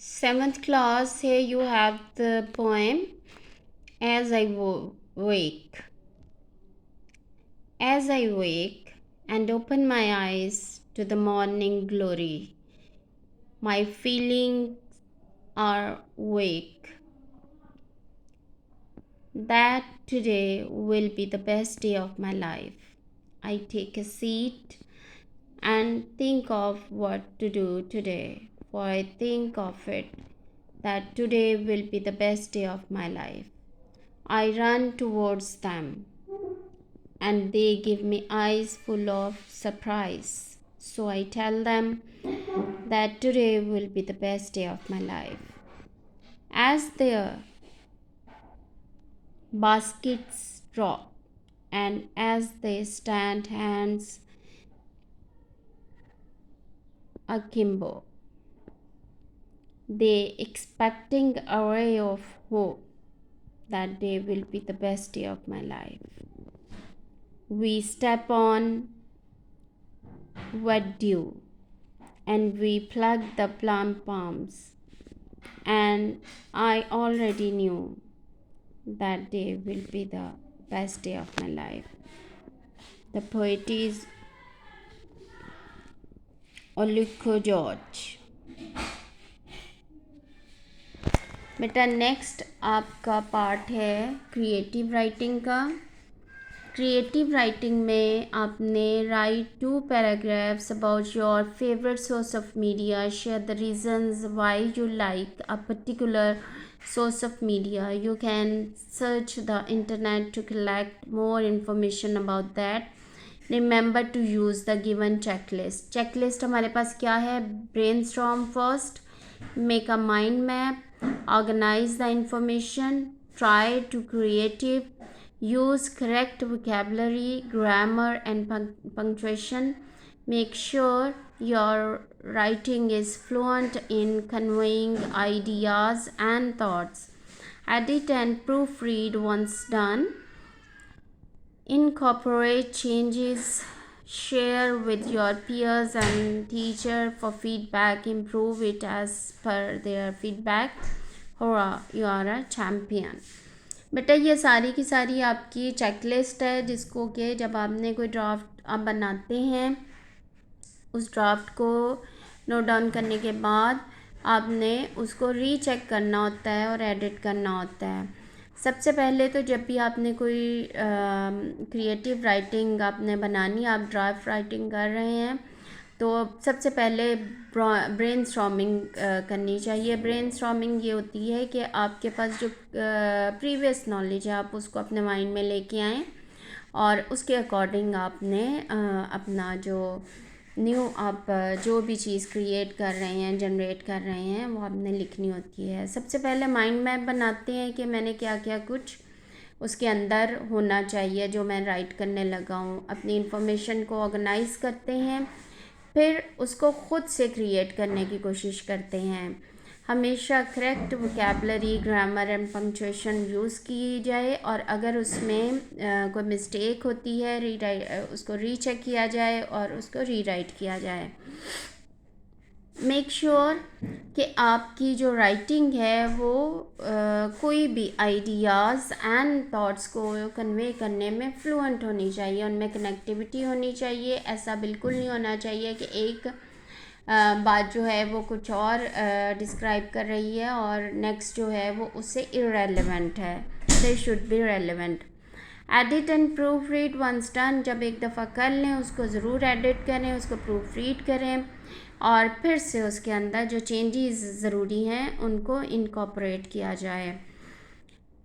Seventh class, here you have the poem As I Wake. As I wake and open my eyes to the morning glory, my feelings are awake that today will be the best day of my life. I take a seat and think of what to do today, for I think of it that today will be the best day of my life. I run towards them and they give me eyes full of surprise. So I tell them that today will be the best day of my life. As their baskets drop and as they stand hands akimbo, they expecting a ray of hope that day will be the best day of my life. We step on wet dew and we plug the plum palms, and I already knew that day will be the best day of my life. The poet is Olukho George. बेटा next आपका part है creative writing का। Creative writing में आपने right 2 paragraphs about your favourite source of media, share the reasons why you like a particular source of media. You can search the internet to collect more information about that. Remember to use the given checklist. Checklist हमारे पास क्या है? Brainstorm first, make a mind map, organize the information, try to creative, use correct vocabulary, grammar and punctuation. Make sure your writing is fluent in conveying ideas and thoughts. Edit and proofread once done. Incorporate changes. Share with your peers and teacher for feedback. Improve it as per their feedback. Hurrah, you are a champion. बेटा ये सारी की सारी आपकी checklist है जिसको कि जब आपने कोई ड्राफ्ट आप बनाते हैं उस ड्राफ्ट को नोट डाउन करने के बाद आपने उसको रीचेक करना होता है और एडिट करना होता है। सबसे पहले तो जब भी आपने कोई क्रिएटिव राइटिंग आपने बनानी, आप ड्राफ्ट राइटिंग कर रहे हैं तो सबसे पहले ब्रेनस्टॉर्मिंग करनी चाहिए। ब्रेनस्टॉर्मिंग ये होती है कि आपके पास जो प्रीवियस नॉलेज है आप उसको अपने माइंड में लेके आएँ और उसके अकॉर्डिंग आपने अपना जो न्यू आप जो भी चीज़ क्रिएट कर रहे हैं, जनरेट कर रहे हैं, वो आपने लिखनी होती है। सबसे पहले माइंड मैप बनाते हैं कि मैंने क्या क्या कुछ उसके अंदर होना चाहिए जो मैं राइट करने लगा हूँ। अपनी इन्फॉर्मेशन को ऑर्गेनाइज करते हैं, फिर उसको ख़ुद से क्रिएट करने की कोशिश करते हैं। हमेशा correct vocabulary, grammar and punctuation use की जाए और अगर उसमें कोई मिस्टेक होती है उसको रीचेक किया जाए और उसको रीराइट किया जाए। मेक श्योर कि आपकी जो राइटिंग है वो कोई भी आइडियाज़ एंड थॉट्स को कन्वे करने में फ्लुएंट होनी चाहिए, उनमें कनेक्टिविटी होनी चाहिए। ऐसा बिल्कुल नहीं होना चाहिए कि एक बात जो है वो कुछ और डिस्क्राइब कर रही है और नेक्स्ट जो है वो उससे इररेलेवेंट है। They should be relevant. Edit and proofread once done, जब एक दफ़ा कर लें उसको ज़रूर एडिट करें, उसको प्रूफ रीड करें और फिर से उसके अंदर जो चेंजेस ज़रूरी हैं उनको इनकॉर्पोरेट किया जाए।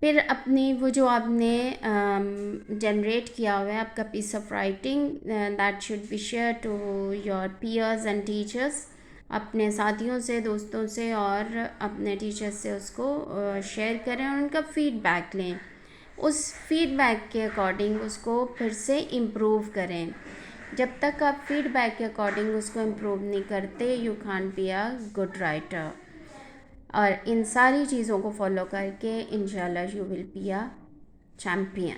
फिर अपनी वो जो आपने जनरेट किया हुआ है आपका piece of writing, that should be share to your peers and teachers. अपने साथियों से, दोस्तों से और अपने टीचर्स से उसको शेयर करें और उनका फीडबैक लें। उस फीडबैक के अकॉर्डिंग उसको फिर से इम्प्रूव करें। जब तक आप फीडबैक के अकॉर्डिंग उसको इम्प्रूव नहीं करते, you can't be a good writer. और इन सारी चीज़ों को फॉलो करके इंशाल्लाह you will be a champion.